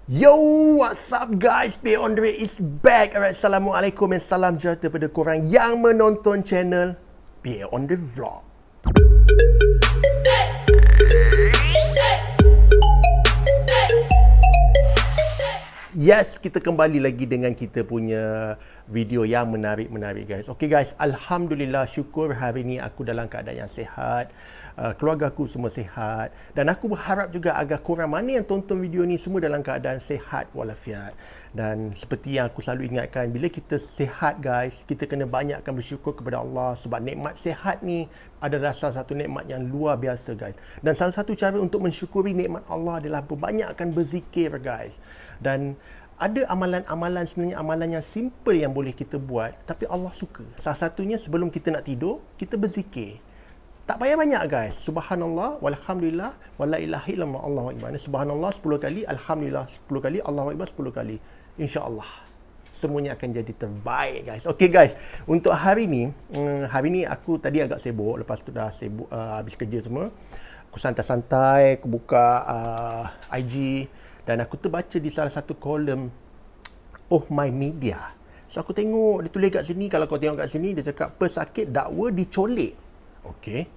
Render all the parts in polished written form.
Yo, what's up guys? Pay on the way is back. Alright, Assalamualaikum dan salam sejahtera kepada korang yang menonton channel Pay on the Vlog. Yes, kita kembali lagi dengan kita punya video yang menarik guys. Okay guys, Alhamdulillah, syukur hari ni aku dalam keadaan yang sihat. Keluarga aku semua sihat. Dan aku berharap juga agar korang mana yang tonton video ni semua dalam keadaan sihat walafiat. Dan seperti yang aku selalu ingatkan, bila kita sihat guys, kita kena banyakkan bersyukur kepada Allah. Sebab nikmat sihat ni adalah salah satu nikmat yang luar biasa guys. Dan salah satu cara untuk mensyukuri nikmat Allah adalah berbanyakkan berzikir guys. Dan ada amalan-amalan, sebenarnya amalan yang simple yang boleh kita buat tapi Allah suka. Salah satunya sebelum kita nak tidur, kita berzikir. Tak payah banyak guys. Subhanallah, walhamdulillah, wala ilaha illallah, Allahu akbar. Subhanallah 10 kali, alhamdulillah 10 kali, Allahu akbar 10 kali. InsyaAllah semuanya akan jadi terbaik guys. Okay guys, untuk hari ni aku tadi agak sibuk. Lepas tu dah sibuk habis kerja semua. Aku santai-santai, aku buka IG. Dan aku terbaca di salah satu kolom Oh My Media. So aku tengok, dia tulis kat sini, kalau kau tengok kat sini, dia cakap pesakit dakwa dicolek. Okey.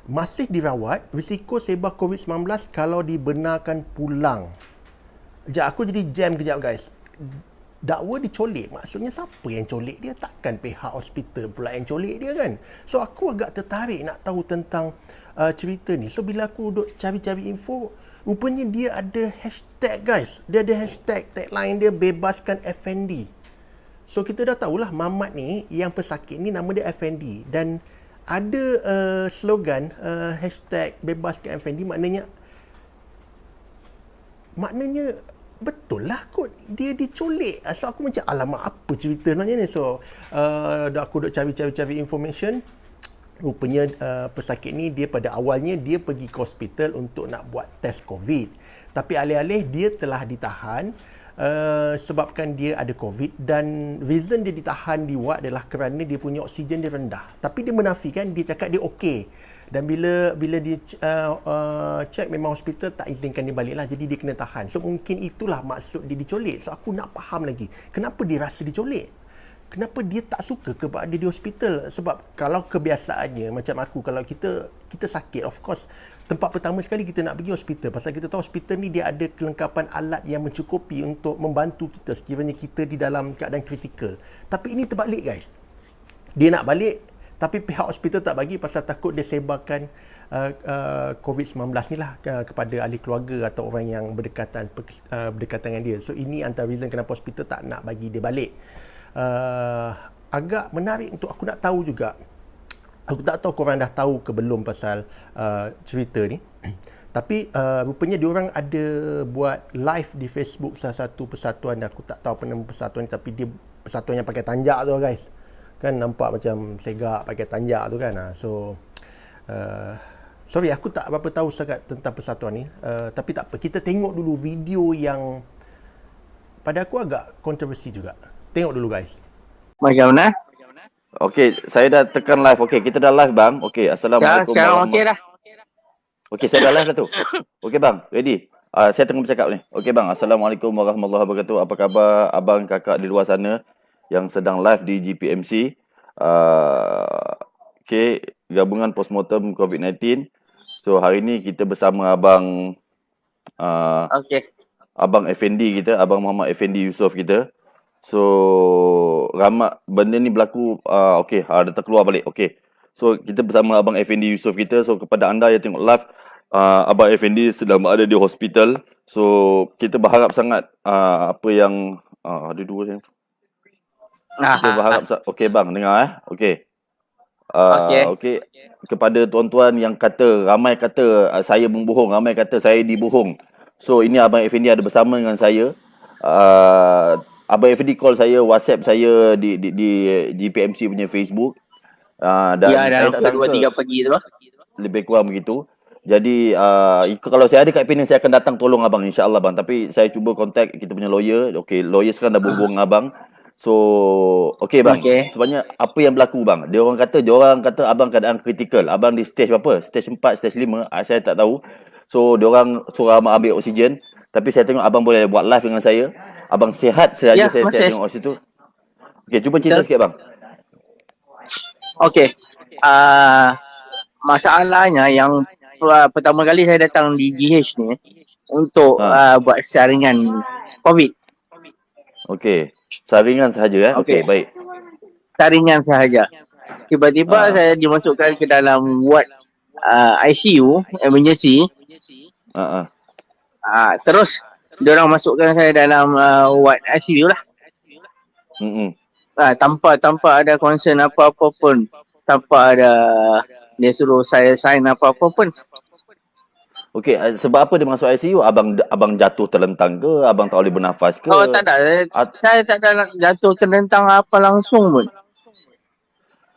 Masih dirawat, risiko sebar COVID-19 kalau dibenarkan pulang. Sekejap, aku jadi jam kejap guys. Dakwa dicolek, maksudnya siapa yang colek dia? Takkan pihak hospital pula yang colek dia kan? So aku agak tertarik nak tahu tentang cerita ni. So bila aku duduk cari-cari info, rupanya dia ada hashtag guys. Dia ada hashtag, tagline dia bebaskan Effendi. So kita dah tahulah Mamat ni, yang pesakit ni nama dia Effendi. Dan ada slogan hashtag bebaskan Effendi, maknanya betul lah kot dia dicolek. So aku macam alamak apa cerita sebenarnya ni. So aku duk cari information. Rupanya pesakit ni dia pada awalnya dia pergi ke hospital untuk nak buat test COVID. Tapi alih-alih dia telah ditahan sebabkan dia ada COVID, dan reason dia ditahan di ward adalah kerana dia punya oksigen dia rendah. Tapi dia menafikan, dia cakap dia okey. Dan bila dia check, memang hospital tak izinkan dia balik lah. Jadi dia kena tahan. So mungkin itulah maksud dia dicolek. So aku nak faham lagi, kenapa dia rasa dicolek? Kenapa dia tak suka kepada di hospital? Sebab kalau kebiasaannya macam aku, kalau kita sakit, of course tempat pertama sekali kita nak pergi hospital. Pasal kita tahu hospital ni dia ada kelengkapan alat yang mencukupi untuk membantu kita sekiranya kita di dalam keadaan kritikal. Tapi ini terbalik guys. Dia nak balik tapi pihak hospital tak bagi pasal takut dia sebarkan COVID-19 ni lah kepada ahli keluarga atau orang yang berdekatan dengan dia. So ini antara reason kenapa hospital tak nak bagi dia balik. Agak menarik untuk aku nak tahu juga. Aku tak tahu korang dah tahu ke belum pasal cerita ni. Tapi rupanya diorang ada buat live di Facebook salah satu persatuan. Aku tak tahu apa nama persatuan ni, tapi dia persatuan yang pakai tanjak tu guys. Kan nampak macam segak pakai tanjak tu kan. So sorry, aku tak apa-apa tahu sangat tentang persatuan ni. Tapi tak apa, kita tengok dulu video yang pada aku agak kontroversi juga. Tengok dulu guys. Bagaimana? Okey, saya dah tekan live. Okey, kita dah live bang. Okey, assalamualaikum. Sekarang okey dah. Okey, saya dah live dah tu. Okey bang, ready. Saya tengah bercakap ni. Okey bang, assalamualaikum warahmatullahi wabarakatuh. Apa khabar abang kakak di luar sana yang sedang live di GPMC? Okey, gabungan postmortem COVID-19. So hari ni kita bersama abang Okey. Abang Effendi kita, Abang Muhammad Effendi Yusof kita. So ramai benda ni berlaku. Okey, dah terkeluar balik. Okey. So kita bersama Abang Effendi Yusof kita. So kepada anda yang tengok live, Abang Effendi sedang berada di hospital. So kita berharap sangat apa yang ada dua yang kita berharap okey bang, dengar okey. Okey. Kepada tuan-tuan yang kata, ramai kata saya membohong, ramai kata saya dibohong. So ini Abang Effendi ada bersama dengan saya. Abang Effendi call saya, WhatsApp saya di PMC punya Facebook. Dan ya, dalam 2-3 pagi tu. Lebih kurang begitu. Jadi kalau saya ada kat Penang, saya akan datang tolong abang, insya-Allah bang. Tapi saya cuba contact kita punya lawyer. Okey, lawyer sekarang dah berhubung dengan abang. So okey bang. Sebenarnya apa yang berlaku bang? Dia orang kata abang keadaan kritikal. Abang di stage berapa? Stage 4, stage 5, saya tak tahu. So diorang suruh abang ambil oksigen. Tapi saya tengok abang boleh buat live dengan saya. Abang sihat saja Ya, saya masih. tengok situ. Okey, cuba cerita sikit bang. Okey. Masalahnya yang pertama kali saya datang di GH ni untuk buat saringan COVID. Okey. Saringan sahaja Okey, Okey. baik. Saringan sahaja. Tiba-tiba saya dimasukkan ke dalam ward ICU, emergency. Terus diorang masukkan saya dalam ward ICU lah. Tanpa ada concern apa-apa pun. Tanpa ada dia suruh saya sign apa-apa pun. Okey, sebab apa dia masuk ICU? Abang jatuh terlentang ke? Abang tak boleh bernafas ke? Oh, tak ada. Saya tak ada jatuh terlentang apa langsung pun.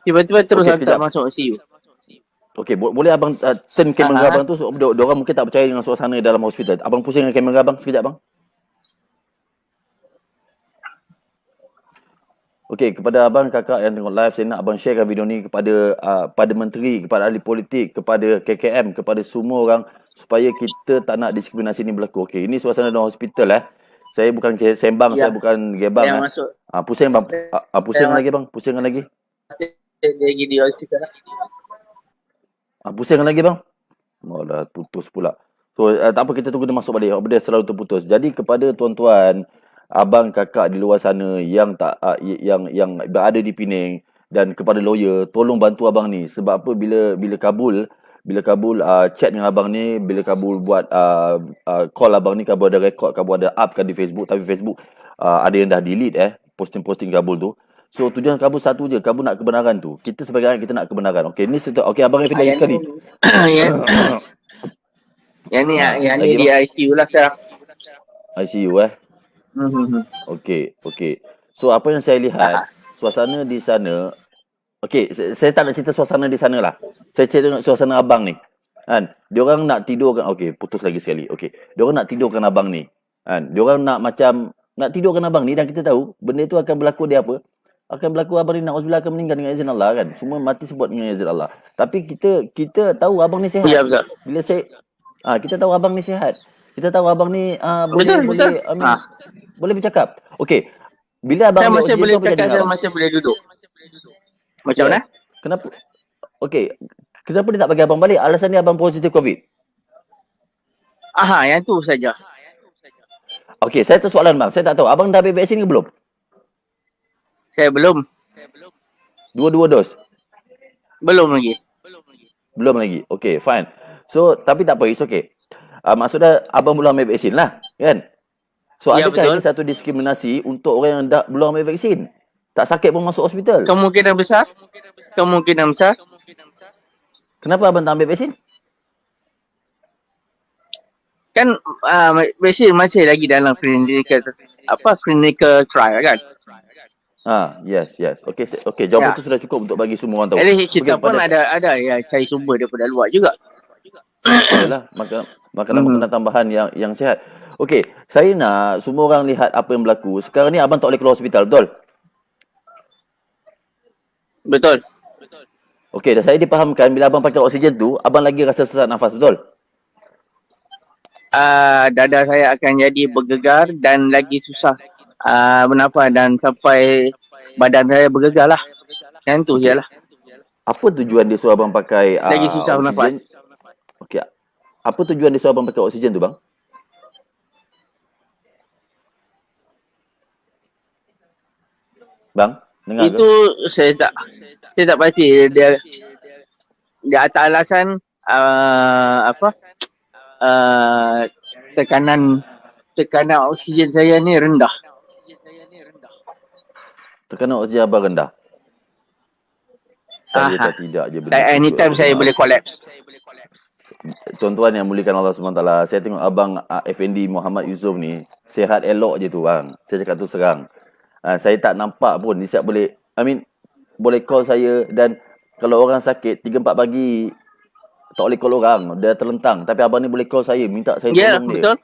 Tiba-tiba terus hantar masuk ICU. Okey, boleh abang turn kamera abang tu, diorang mungkin tak percaya dengan suasana dalam hospital. Abang pusing dengan kamera abang sekejap bang. Okey, kepada abang kakak yang tengok live, saya nak abang sharekan video ni kepada pada menteri, kepada ahli politik, kepada KKM, kepada semua orang supaya kita tak nak diskriminasi ni berlaku. Okey, ini suasana dalam hospital Saya bukan sembang, saya bukan gebang pusing bang. Pusing lagi bang, pusing lagi. Lagi di hospital lah. Pusing lagi bang. Malah putus pula. So tak apa, kita tunggu dia masuk balik. Dia selalu terputus. Jadi kepada tuan-tuan, abang kakak di luar sana yang tak yang berada di Penang dan kepada lawyer, tolong bantu abang ni. Sebab apa, bila kabul chat dengan abang ni, bila kabul buat call abang ni, kabul ada record, kabul ada upkan di Facebook, tapi Facebook ada yang dah delete posting-posting kabul tu. So tujuan kabul satu je, kabul nak kebenaran tu. Kita sebagai rakyat, kita nak kebenaran. Okey, ni okey abang Raffi lagi sekali. Yang ni di ICU lah sekarang. ICU Okey. So apa yang saya lihat, suasana di sana, okey, saya tak nak cerita suasana di sana lah. Saya cerita suasana abang ni. Kan? Diorang nak tidurkan, okey, putus lagi sekali. Okey. Diorang nak tidurkan abang ni. Kan? Diorang nak tidurkan abang ni, dan kita tahu benda tu akan berlaku dia apa? Akan berlaku abang ni na'udzubillah akan meninggal dengan izin Allah kan. Semua mati sebut dengan izin Allah. Tapi kita tahu abang ni sihat. Ya, betul. Bila kita tahu abang ni sihat. Kita tahu abang ni boleh bercakap. Okey. Bila abang saya masih boleh cakap, saya masih boleh duduk. Macam mana? Kenapa? Okey. Kenapa dia tak bagi abang balik? Alasan dia abang positif COVID. Yang tu saja. Okey, saya tu soalan bang. Saya tak tahu abang dah ambil vaksin ke belum? Saya belum. Dua dos? Belum lagi. Belum lagi. Okey, fine. So, tapi tak apa, it's okay. Maksudnya abang belum ambil vaksin lah, kan? So, adakah ini satu diskriminasi untuk orang yang belum ambil vaksin? Tak sakit pun masuk hospital? Kemungkinan besar. Kenapa abang tak ambil vaksin? Kan vaksin masih lagi dalam clinical trial kan? Yes. Okey, jawapan tu sudah cukup untuk bagi semua orang tahu. Jadi kita pun ada yang cari sumber daripada luar juga. Yalah, maka nak kena tambahan yang sihat. Okey, saya nak semua orang lihat apa yang berlaku. Sekarang ni abang tak boleh keluar hospital, betul? Betul. Okey, dah saya dipahamkan bila abang pakai oksigen tu, abang lagi rasa sesak nafas, betul? Dada saya akan jadi bergegar dan lagi susah bernafas, dan sampai badan saya bergegar lah. Yang tu je lah. Apa tujuan dia suruh abang pakai lagi susah bernafas? Okey. Apa tujuan dia suruh abang pakai oksigen tu bang? Bang, dengar itu ke? Saya tak pasti dia atas alasan tekanan oksigen saya ni rendah. Tekanan oksigen abang rendah. Tidak je benda. Anytime saya boleh collapse. Tuan-tuan yang muliakan Allah SWT, saya tengok abang Effendi Muhammad Yusof ni sihat elok je tu bang. Saya cakap tu serang. Saya tak nampak pun dia boleh, boleh call saya, dan kalau orang sakit 3-4 pagi tak boleh call orang, dia terlentang, tapi abang ni boleh call saya, minta saya tolong dia.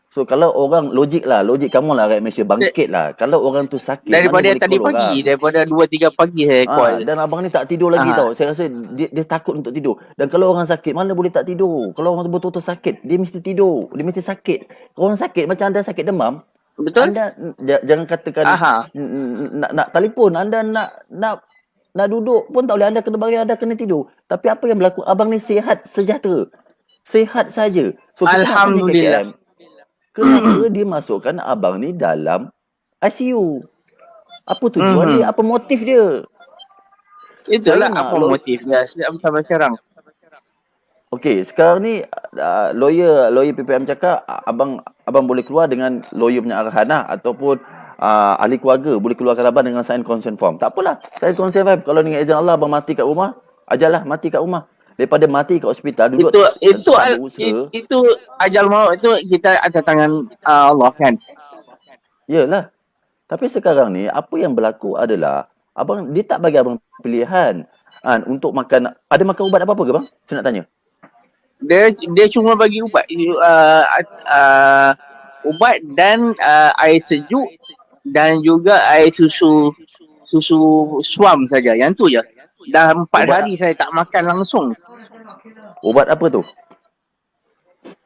So kalau orang logik kamu lah rakyat Malaysia bangkit lah. Kalau orang tu sakit Daripada mana boleh tadi call pagi, orang. daripada 2-3 pagi saya call. Dan abang ni tak tidur lagi Aha. tau. Saya rasa dia takut untuk tidur. Dan kalau orang sakit mana boleh tak tidur. Kalau orang tu betul-betul sakit, dia mesti tidur. Dia mesti sakit. Kalau orang sakit macam anda sakit demam, Betul? anda jangan katakan Aha. nak telefon, anda nak duduk pun tak boleh, anda kena bagi, anda kena tidur. Tapi apa yang berlaku? Abang ni sihat sejahtera. Sihat saja. So kita nak tanya Alhamdulillah. KKM, kenapa dia masukkan abang ni dalam ICU? Apa tujuan dia? Apa motif dia? Itulah Saya nak apa motif dia sampai sekarang. Okey, sekarang ni lawyer PPM cakap abang boleh keluar dengan lawyer punya arahan lah, ataupun ahli keluarga boleh keluarkan abang dengan sign consent form. Tak apalah, sign consent form. Kalau dengan izin Allah abang mati kat rumah, ajalah mati kat rumah. Daripada mati kat hospital duduk Itu ajal maut itu kita ada tangan Allah kan. Yalah. Tapi sekarang ni apa yang berlaku adalah dia tak bagi abang pilihan untuk makan. Ada makan ubat apa-apa ke bang? Saya nak tanya. Dia cuma bagi ubat ubat dan air sejuk dan juga air susu suam saja. Yang tu je. Dah 4 hari saya tak makan langsung. Ubat apa tu?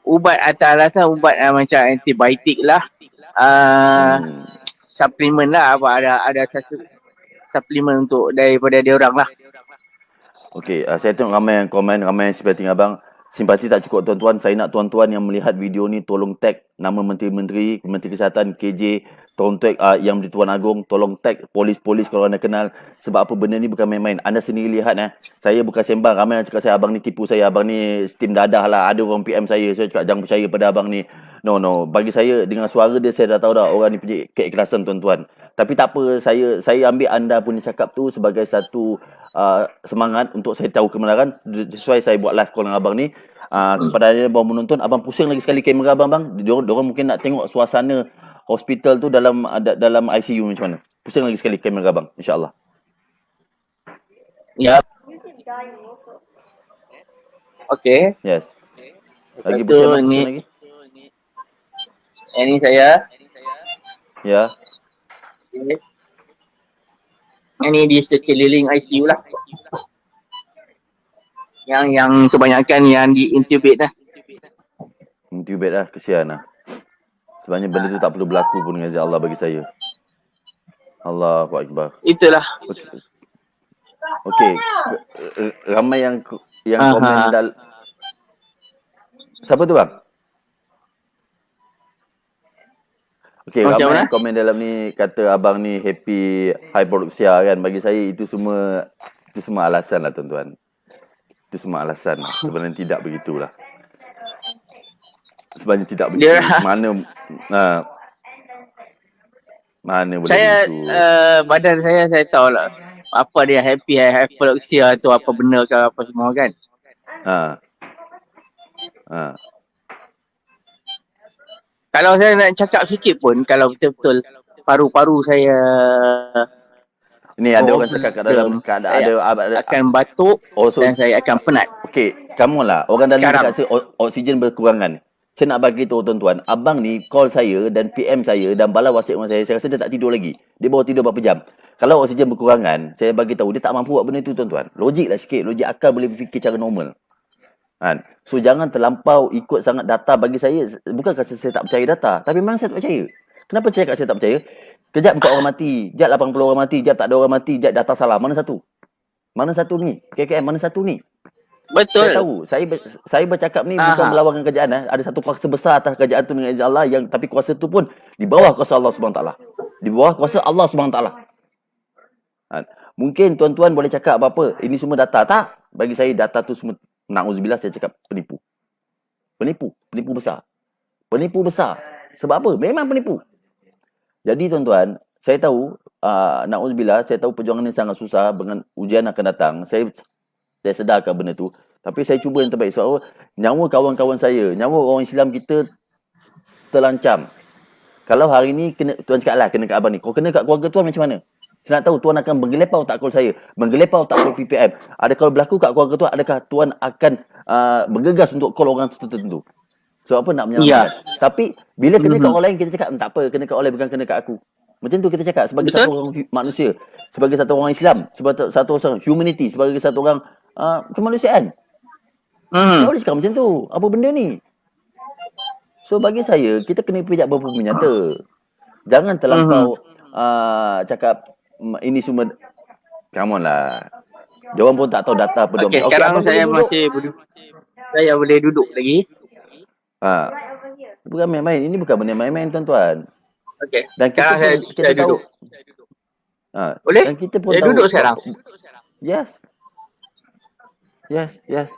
Ubat atas-alasan ubat macam antibiotik lah. Suplemen lah, ada satu suplemen untuk daripada dia orang lah. Okey, saya tengok ramai yang komen, ramai yang simpati abang. Simpati tak cukup tuan-tuan. Saya nak tuan-tuan yang melihat video ni tolong tag nama Menteri Kesihatan, KJ, tolong tag yang di Tuan Agong, tolong tag polis-polis kalau anda kenal. Sebab apa, benda ni bukan main-main. Anda sendiri lihat saya bukan sembang. Ramai yang cakap saya abang ni tipu saya, abang ni steam dadah lah. Ada orang PM saya cakap jangan percaya pada abang ni. No. Bagi saya dengan suara dia saya dah tahu dah orang ni punya keikhlasan tuan-tuan. Tapi tak apa, saya ambil anda punya cakap tu sebagai satu semangat untuk saya tahu kebenaran. That's why saya buat live call dengan abang ni. Kepada anda yang baru menonton, abang pusing lagi sekali kamera abang bang. Diorang mungkin nak tengok suasana hospital tu dalam ICU macam mana. Pusing lagi sekali kamera abang, insya-Allah. Ya. Okey. Yes. Lagi Lepas tu pusing ni lagi. Ini saya. Ya. Okay. Ini di sekeliling ICU lah. Yang kebanyakan yang di intubate lah. Intubate lah, kesian lah. Sebenarnya benda tu tak perlu berlaku pun dengan izin Allah bagi saya. Allahu Akbar. Itulah. Okey. Ramai yang komen siapa tu bang? Okey, ramai yang komen dalam ni kata abang ni happy hypoxia kan. Bagi saya itu semua alasan lah tuan-tuan. Itu semua alasan. Sebenarnya tidak begitulah. Sebenarnya tidak begitu. Mana boleh begitu. Badan saya tahu lah. Apa dia happy hypoxia tu, apa benda ke apa semua kan. Kalau saya nak cakap sikit pun, kalau betul-betul paru-paru saya ni ada orang cakap kat dalam keadaan ada akan batuk dan saya akan penat. Okey, kamu lah orang dalam dekat saya oksigen berkurangan. Saya nak bagi tahu tuan-tuan, abang ni call saya dan PM saya dan bala WhatsApp saya rasa dia tak tidur lagi. Dia baru tidur berapa jam. Kalau oksigen berkurangan, saya bagi tahu dia tak mampu buat benda tu tuan-tuan. Logik lah sikit, logik akal boleh fikir cara normal. So jangan terlampau ikut sangat data. Bagi saya, bukankah saya tak percaya data, tapi memang saya tak percaya. Kenapa saya cakap saya tak percaya? Kejap 4 orang mati, kejap 80 orang mati, kejap tak ada orang mati, kejap data salah. Mana satu? Mana satu ni? KKM mana satu ni? Betul. Saya tahu. Saya bercakap ni bukan melawankan kerajaan. Ada satu kuasa besar atas kerajaan tu dengan izin Allah, tapi kuasa tu pun di bawah kuasa Allah SWT. Di bawah kuasa Allah SWT. Mungkin tuan-tuan boleh cakap apa-apa, ini semua data. Tak. Bagi saya data tu semua, na'udzubillah, saya cakap penipu. Penipu besar. Penipu besar. Sebab apa? Memang penipu. Jadi tuan-tuan, saya tahu, na'udzubillah, saya tahu perjuangan ini sangat susah, dengan ujian akan datang. Saya sedarkan benda tu. Tapi saya cuba yang terbaik. Sebab nyawa kawan-kawan saya, nyawa orang Islam kita terlancam. Kalau hari ni, tuan cakap lah, kena kat abang ni. Kalau kena kat keluarga tuan macam mana? Saya nak tahu tuan akan menggelepau tak call saya, menggelepau tak call PPM. Ada kalau berlaku kat keluarga tuan, adakah tuan akan bergegas untuk call orang tertentu? So apa nak menyelamatkan. Tapi bila kena kat Mhm. orang lain kita cakap tak apa, kena kat orang lain bukan kena kat aku. Macam tu kita cakap sebagai Betul. satu orang manusia, sebagai satu orang Islam, sebagai satu orang humanity, sebagai satu orang kemanusiaan. Tak boleh cakap macam tu. Apa benda ni? So bagi saya kita kena pijak beberapa nyata. Jangan terlampau cakap ini semua. Come on lah. Diorang pun tak tahu data apa Okey, diorang. sekarang abang saya boleh duduk. masih saya boleh duduk lagi. Bukan main-main. Ini bukan benda main-main tuan-tuan. Okey. Dan kita Sekarang pun kita saya tahu. duduk. Dan kita pun Saya tahu. duduk sekarang. Yes. Yes, yes.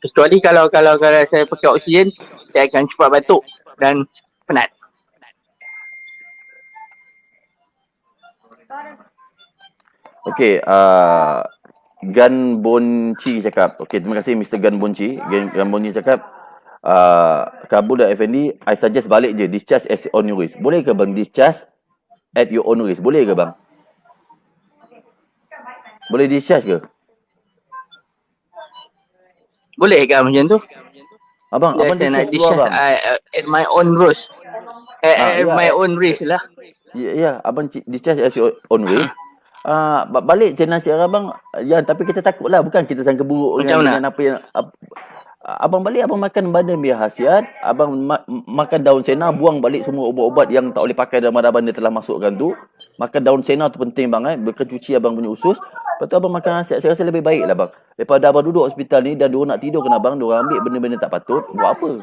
Kecuali kalau saya pakai oksigen, saya akan cepat batuk dan penat. Okey, Gan Bonci cakap. Okey, terima kasih Mr. Gan Bonci. Gan Bonci cakap, Kabul dan Effendi, I suggest balik je, discharge as on your risk. Boleh ke bang discharge at your own risk? Boleh ke bang? Boleh discharge ke? Boleh ke macam tu? Abang Saya nak discharge keluar discharge bang. at my own risk. At my own risk lah. Ya, abang discharge as your own risk. Balik saya nasihat abang, ya, tapi kita takut lah, bukan kita sangka buruk dengan apa yang abang balik, abang makan badan biar hasiat, abang makan daun sena, buang balik semua ubat-ubat yang tak boleh pakai dalam badan dia telah masukkan tu. Makan daun sena tu penting bang, berkecuci abang punya usus. Lepas tu abang makan hasiat, saya rasa lebih baik lah bang. Daripada abang duduk hospital ni dan diorang nak tidur kena abang, diorang ambil benda-benda tak patut, buat apa?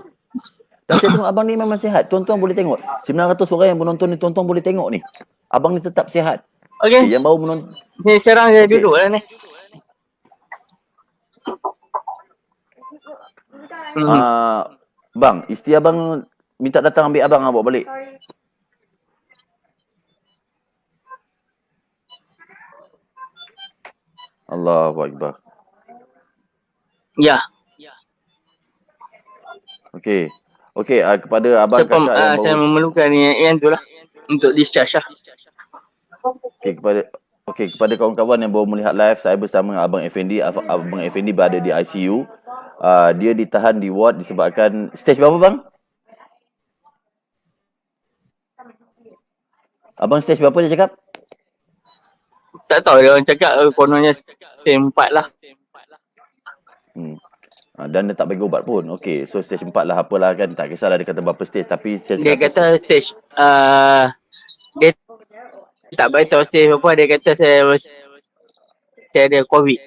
Dan saya tengok abang ni memang sihat. Tuan-tuan boleh tengok. 900 orang yang menonton ni, tuan-tuan boleh tengok ni. Abang ni tetap sihat. Okey. Yang baru menonton. Sekarang saya duduk lah ni. Bang, isteri abang minta datang ambil abang, bawa balik. Allahu Akbar. Ya. Okey. Okey, kepada abang kakak yang saya memerlukan yang tu lah untuk discharge lah. Okey, kepada kawan-kawan yang baru melihat live, saya bersama Abang Effendi. Abang Effendi berada di ICU. Dia ditahan di ward disebabkan stage berapa bang? Abang stage berapa dia cakap? Tak tahu, dia orang cakap kononnya stage 4 lah. Dan dia tak bagi ubat pun. Okey, so stage 4 lah, apalah kan, tak kisahlah dia kata berapa stage, tapi dia kata stage dia tak beritahu stage apa, dia kata saya ada COVID.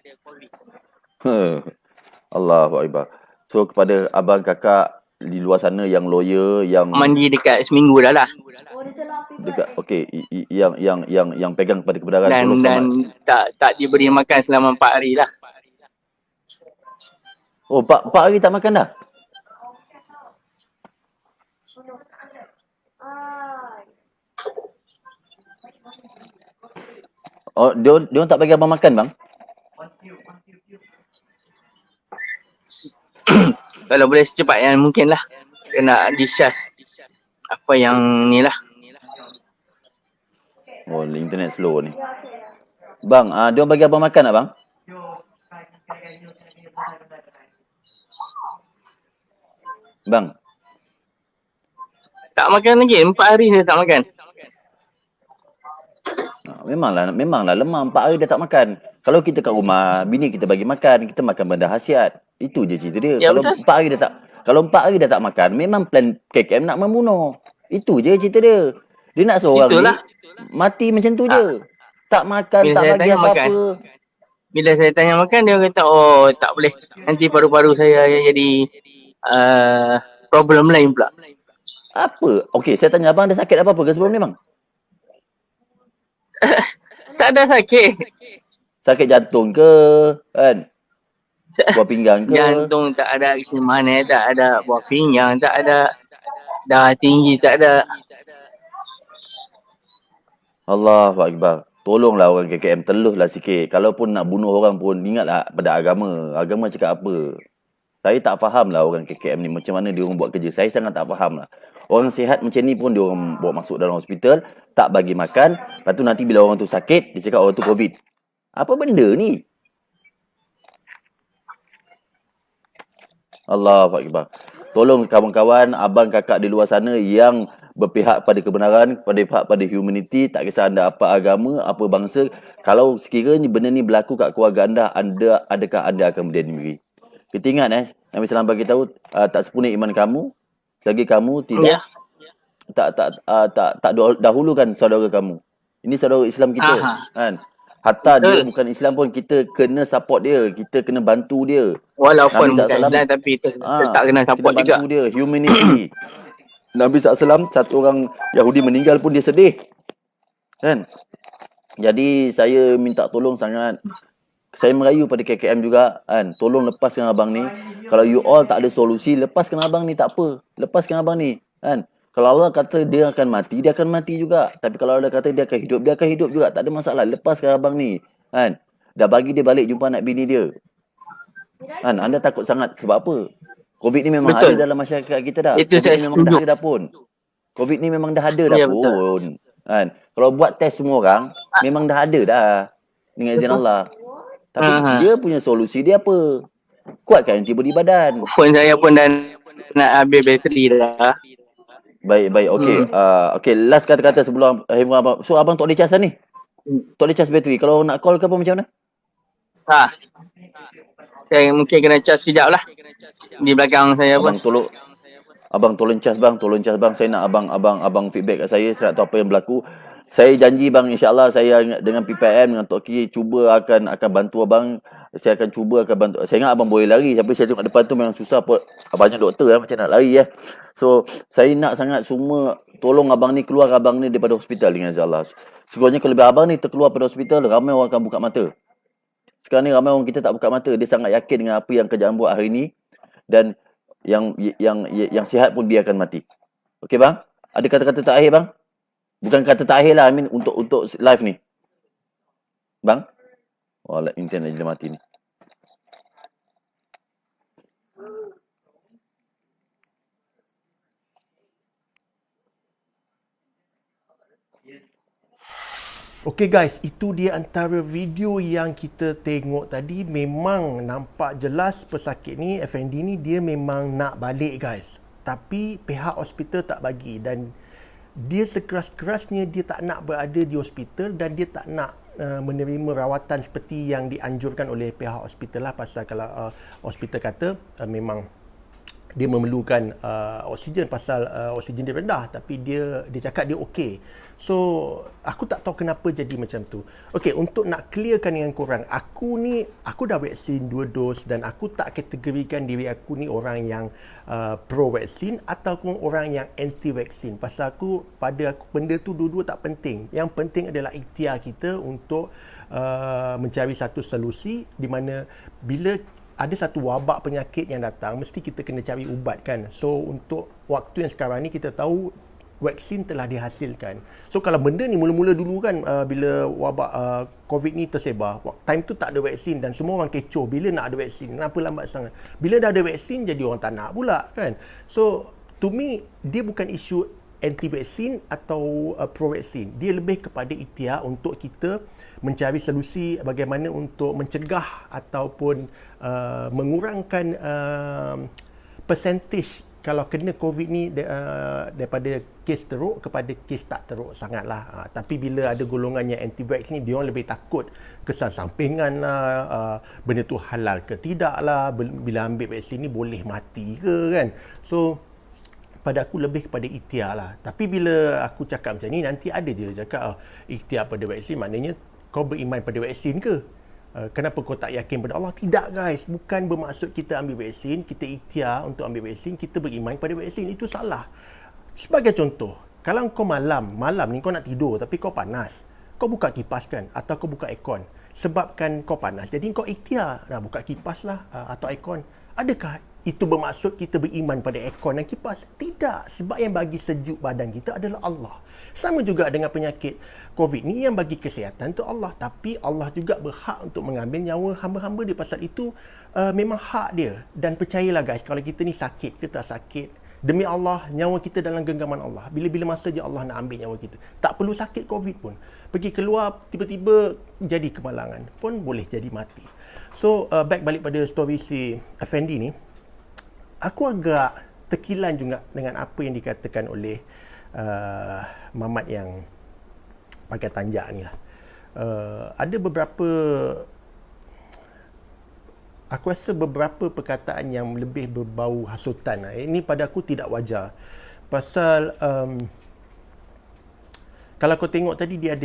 Allahu Akbar. So kepada abang kakak di luar sana yang lawyer, yang mandi dekat seminggu dah lah. Dekat okey, yang pegang kepada kebenaran, dan tak diberi makan selama 4 hari lah. Oh, 4 hari tak makan dah? Oh, dia tak bagi abang makan bang? Kalau boleh secepat yang mungkin lah. Kena discharge apa yang ni lah. Oh, internet slow ni. Bang, dia bagi abang makan tak bang? Bang. Tak makan lagi, 4 hari saya tak makan. Memanglah lemah, 4 hari dah tak makan. Kalau kita kat rumah, bini kita bagi makan, kita makan benda khasiat. Itu je cerita dia. Ya, Kalau 4 hari dah tak makan, memang plan KKM nak membunuh. Itu je cerita dia. Dia nak seorang ni mati macam tu je. Tak makan, tak bagi apa-apa. Bila saya tanya makan, dia kata, oh tak boleh. Nanti paru-paru saya jadi problem lain pula. Apa? Okey, saya tanya abang, ada sakit apa-apa ke sebelum ni bang? Tak ada sakit. Sakit jantung ke? Kan? Buah pinggang ke? Jantung tak ada, mana tak ada, buah pinggang tak ada, darah tinggi tak ada. Allahu Akbar. Tolonglah orang KKM, teluhlah sikit. Kalaupun nak bunuh orang pun, ingatlah pada agama. Agama cakap apa? Saya tak faham lah orang KKM ni, macam mana dia orang buat kerja. Saya sangat tak faham lah. Orang sihat macam ni pun dia orang bawa masuk dalam hospital, tak bagi makan. Lepas tu nanti bila orang tu sakit, dia cakap orang tu COVID. Apa benda ni? Allahu Akbar. Tolong kawan-kawan, abang kakak di luar sana yang berpihak pada kebenaran, pada humanity, tak kisah anda apa agama, apa bangsa. Kalau sekiranya benda ni berlaku kat keluarga anda, adakah anda akan berdiam diri? Kita ingat Nabi Sallam bagi tahu tak sempurna iman kamu selagi kamu tidak Ya. tak dahulukan saudara kamu. Ini saudara Islam kita, kan? Hatta dia bukan Islam pun kita kena support dia, kita kena bantu dia. Walaupun Nabi bukan SAW, Islam tapi tetap kena support kena juga. bantu dia, humanity. Nabi SAW, satu orang Yahudi meninggal pun dia sedih, kan? Jadi saya minta tolong sangat. Saya merayu pada KKM juga, kan? Tolong lepaskan abang ni. Kalau you all tak ada solusi, lepaskan abang ni, tak apa. Lepaskan abang ni, kan? Kalau Allah kata dia akan mati, dia akan mati juga. Tapi kalau Allah kata dia akan hidup, dia akan hidup juga. Tak ada masalah. Lepaskan abang ni, kan? Dah bagi dia balik jumpa anak bini dia. Kan? Anda takut sangat sebab apa? COVID ni memang Betul. ada dalam masyarakat kita dah. Itu COVID saya ni memang dah setuju. ada dah pun. COVID ni memang dah ada dah Ya, pun. Kan? Kalau buat test semua orang, memang dah ada dah. Dengan izin Allah. Tapi dia punya solusi dia apa? Kuatkan antibody badan. Phone saya pun dah nak habis bateri dah. Baik. Okey. Okey, last kata-kata sebelum Hifrul abang. So abang tak boleh cas ni? Tak boleh cas bateri. Kalau nak call ke apa macam mana? Saya mungkin kena charge sekejap lah. Di belakang saya pun. Abang tolong cas bang. Saya nak abang feedback kat saya nak tahu apa yang berlaku. Saya janji bang, insya-Allah saya dengan PPM dengan Tok Ki cuba akan bantu abang. Saya akan cuba bantu. Saya ingat abang boleh lari, tapi saya tengok depan tu memang susah pun. Banyak doktor macam nak lari So, saya nak sangat semua tolong abang ni keluar abang ni daripada hospital dengan Allah. Sekurangnya kalau abang ni terkeluar pada hospital, ramai orang akan buka mata. Sekarang ni ramai orang kita tak buka mata. Dia sangat yakin dengan apa yang kerajaan buat hari ni, dan yang sihat pun dia akan mati. Okey bang? Ada kata-kata terakhir bang? Bukan kata terakhir lah, I mean untuk live ni. Bang? Oh, internet dia mati ni. Okay guys, itu dia antara video yang kita tengok tadi. Memang nampak jelas pesakit ni, Effendi ni, dia memang nak balik guys. Tapi pihak hospital tak bagi, dan dia sekeras-kerasnya dia tak nak berada di hospital, dan dia tak nak menerima rawatan seperti yang dianjurkan oleh pihak hospital lah. Pasal kalau hospital kata memang dia memerlukan oksigen, pasal oksigen dia rendah, tapi dia cakap dia okey. So aku tak tahu kenapa jadi macam tu. Okey, untuk nak clearkan dengan korang, aku dah vaksin 2 dos, dan aku tak kategorikan diri aku ni orang yang pro vaksin ataupun orang yang anti vaksin. Pasal pada aku benda tu dua-dua tak penting. Yang penting adalah ikhtiar kita untuk mencari satu solusi, di mana bila ada satu wabak penyakit yang datang, mesti kita kena cari ubat kan. So untuk waktu yang sekarang ni kita tahu vaksin telah dihasilkan. So kalau benda ni mula-mula dulu kan, bila wabak COVID ni tersebar, time tu tak ada vaksin dan semua orang kecoh bila nak ada vaksin, kenapa lambat sangat. Bila dah ada vaksin jadi orang tak nak pula kan. So to me dia bukan isu anti vaksin atau pro vaksin. Dia lebih kepada ikhtiar untuk kita mencari solusi bagaimana untuk mencegah ataupun mengurangkan percentage kalau kena COVID ni daripada kes teruk kepada kes tak teruk sangatlah. Tapi bila ada golongan yang anti-vax ni, dia orang lebih takut kesan sampingan lah, benda tu halal ke tidak lah, bila ambil vaksin ni boleh mati ke kan. So pada aku lebih kepada ikhtiar lah. Tapi bila aku cakap macam ni, nanti ada je cakap ikhtiar pada vaksin maknanya kau beriman pada vaksin ke? Kenapa kau tak yakin pada Allah? Tidak guys, bukan bermaksud kita ambil vaksin, kita ikhtiar untuk ambil vaksin, kita beriman pada vaksin. Itu salah. Sebagai contoh, kalau kau malam ni kau nak tidur tapi kau panas, kau buka kipas kan, atau kau buka aircon sebabkan kau panas, jadi kau ikhtiar buka kipas lah atau aircon. Adakah itu bermaksud kita beriman pada aircon dan kipas? Tidak, sebab yang bagi sejuk badan kita adalah Allah. Sama juga dengan penyakit COVID ni, yang bagi kesihatan tu Allah, tapi Allah juga berhak untuk mengambil nyawa hamba-hamba dia. Pasal itu memang hak dia. Dan percayalah guys, kalau kita ni sakit ke tak sakit, demi Allah, nyawa kita dalam genggaman Allah. Bila-bila masa je Allah nak ambil nyawa kita. Tak perlu sakit COVID pun. Pergi keluar tiba-tiba jadi kemalangan pun boleh jadi mati. So back balik pada story si Effendi ni, aku agak terkilan juga dengan apa yang dikatakan oleh Mamat yang pakai tanjak ni lah. Ada beberapa, aku rasa beberapa perkataan yang lebih berbau hasutan. Ini pada aku tidak wajar. Pasal kalau kau tengok tadi dia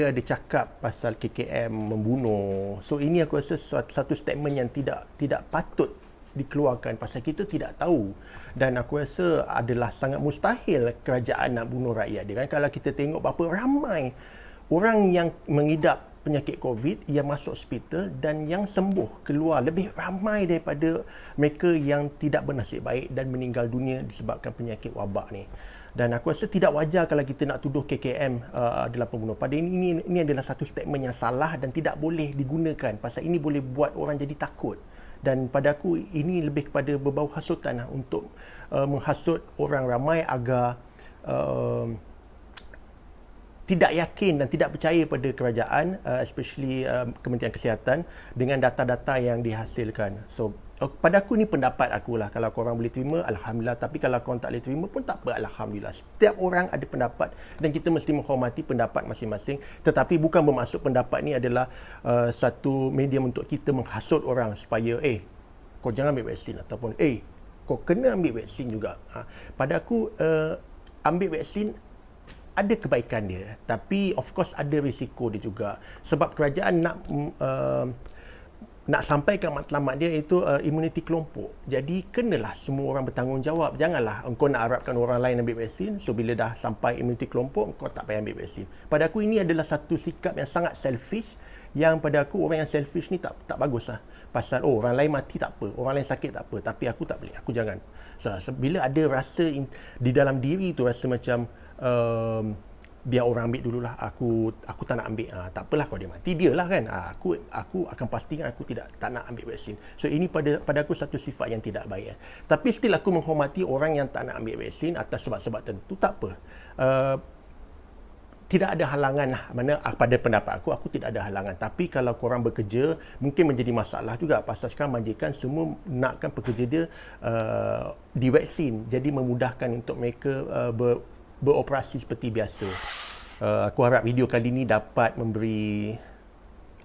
ada cakap pasal KKM membunuh. So ini aku rasa satu statement yang tidak patut dikeluarkan pasal kita tidak tahu, dan aku rasa adalah sangat mustahil kerajaan nak bunuh rakyat dia kan. Kalau kita tengok berapa ramai orang yang mengidap penyakit COVID yang masuk hospital dan yang sembuh keluar, lebih ramai daripada mereka yang tidak bernasib baik dan meninggal dunia disebabkan penyakit wabak ni. Dan aku rasa tidak wajar kalau kita nak tuduh KKM adalah pembunuh. Pada ini adalah satu statement yang salah dan tidak boleh digunakan pasal ini boleh buat orang jadi takut. Dan pada aku ini lebih kepada berbau hasutan lah, untuk menghasut orang ramai agar tidak yakin dan tidak percaya pada kerajaan, especially Kementerian Kesihatan dengan data-data yang dihasilkan. So pada aku ni pendapat aku lah. Kalau korang boleh terima, alhamdulillah. Tapi kalau korang tak boleh terima pun tak apa, alhamdulillah. Setiap orang ada pendapat dan kita mesti menghormati pendapat masing-masing. Tetapi bukan bermaksud pendapat ni adalah satu medium untuk kita menghasut orang supaya kau jangan ambil vaksin, ataupun kau kena ambil vaksin juga. Pada aku ambil vaksin ada kebaikan dia, tapi of course ada risiko dia juga. Sebab kerajaan nak sampaikan matlamat dia itu imuniti kelompok. Jadi kenalah semua orang bertanggungjawab. Janganlah engkau nak harapkan orang lain ambil vaksin, so bila dah sampai imuniti kelompok engkau tak payah ambil vaksin. Pada aku ini adalah satu sikap yang sangat selfish, yang pada aku orang yang selfish ni tak baguslah. Pasal orang lain mati tak apa, orang lain sakit tak apa, tapi aku tak boleh, aku jangan. So bila ada rasa di dalam diri tu rasa macam biar orang ambil dululah, aku tak nak ambil. Tak apalah, kalau dia mati dia lah kan. Aku akan pastikan aku tak nak ambil vaksin. So ini pada aku satu sifat yang tidak baik. Tapi still aku menghormati orang yang tak nak ambil vaksin atas sebab-sebab tertentu, tak apa. Tidak ada halangan lah. Mana pada pendapat aku tidak ada halangan. Tapi kalau korang bekerja, mungkin menjadi masalah juga. Pasal sekarang majikan semua nakkan pekerja dia divaksin. Jadi memudahkan untuk mereka beroperasi seperti biasa. Aku harap video kali ini dapat memberi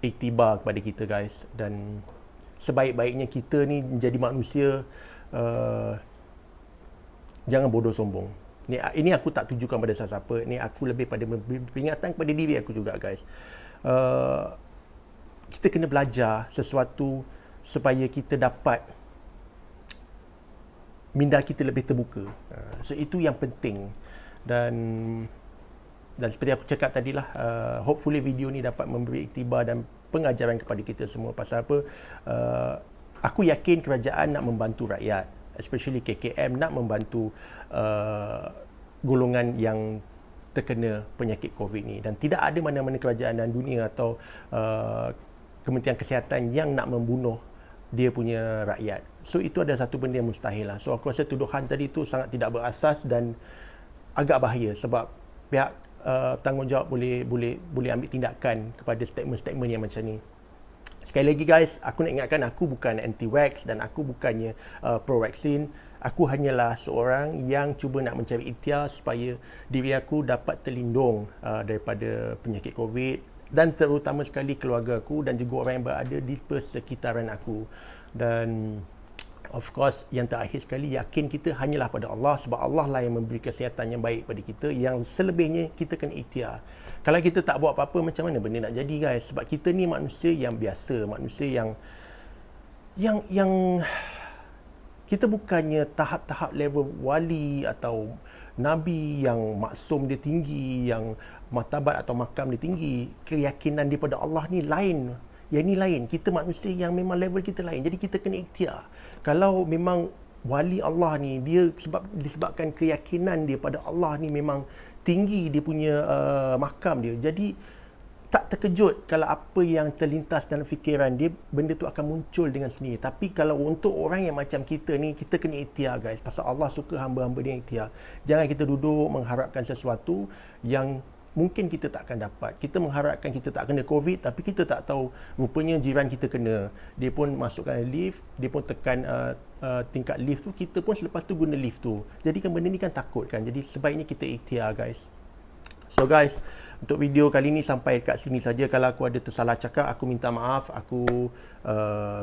iktibar kepada kita guys, dan sebaik-baiknya kita ni menjadi manusia, jangan bodoh sombong. Ini aku tak tujukan pada siapa-siapa, ni aku lebih pada peringatan kepada diri aku juga guys. Kita kena belajar sesuatu supaya kita dapat minda kita lebih terbuka. So itu yang penting. Dan seperti aku cakap tadilah, hopefully video ni dapat memberi iktibar dan pengajaran kepada kita semua. Pasal apa? Aku yakin kerajaan nak membantu rakyat, especially KKM nak membantu golongan yang terkena penyakit COVID ni, dan tidak ada mana-mana kerajaan dan dunia atau Kementerian Kesihatan yang nak membunuh dia punya rakyat. So itu ada satu benda yang mustahil lah. So aku rasa tuduhan tadi tu sangat tidak berasas dan agak bahaya, sebab pihak tanggungjawab boleh ambil tindakan kepada statement-statement yang macam ni. Sekali lagi guys, aku nak ingatkan, aku bukan anti-vax dan aku bukannya pro-vaksin. Aku hanyalah seorang yang cuba nak mencari ikhtiar supaya diri aku dapat terlindung daripada penyakit COVID, dan terutama sekali keluarga aku dan juga orang yang berada di persekitaran aku. Dan of course, yang terakhir sekali, yakin kita hanyalah pada Allah, sebab Allah lah yang memberi kesihatan yang baik pada kita. Yang selebihnya kita kena ikhtiar. Kalau kita tak buat apa-apa, macam mana benda nak jadi guys? Sebab kita ni manusia yang biasa, manusia yang kita bukannya tahap-tahap level wali atau nabi yang maksum dia tinggi, yang martabat atau makam dia tinggi. Keyakinan daripada Allah ni lain. Yang ni lain. Kita manusia yang memang level kita lain. Jadi kita kena ikhtiar. Kalau memang wali Allah ni, dia disebabkan keyakinan dia pada Allah ni memang tinggi, dia punya makam dia. Jadi tak terkejut kalau apa yang terlintas dalam fikiran dia, benda tu akan muncul dengan sendiri. Tapi kalau untuk orang yang macam kita ni, kita kena ikhtiar guys. Pasal Allah suka hamba-hamba dia yang ikhtiar. Jangan kita duduk mengharapkan sesuatu yang mungkin kita tak akan dapat. Kita mengharapkan kita tak kena COVID, tapi kita tak tahu rupanya jiran kita kena. Dia pun masukkan lift, dia pun tekan tingkat lift tu, kita pun selepas tu guna lift tu. Jadi kan benda ni kan takut kan. Jadi sebaiknya kita ikhtiar guys. So guys, untuk video kali ni sampai kat sini saja. Kalau aku ada tersalah cakap, aku minta maaf, aku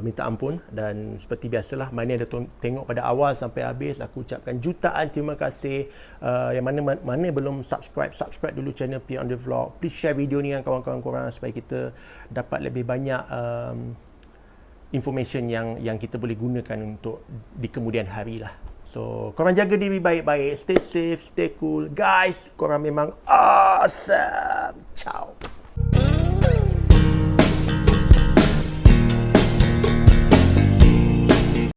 minta ampun. Dan seperti biasalah, mana ada tengok pada awal sampai habis, aku ucapkan jutaan terima kasih. Yang mana belum subscribe dulu channel P on the Vlog. Please share video ni dengan kawan-kawan korang supaya kita dapat lebih banyak information yang kita boleh gunakan untuk di kemudian hari lah. So, korang jaga diri baik-baik, stay safe, stay cool. Guys, korang memang awesome.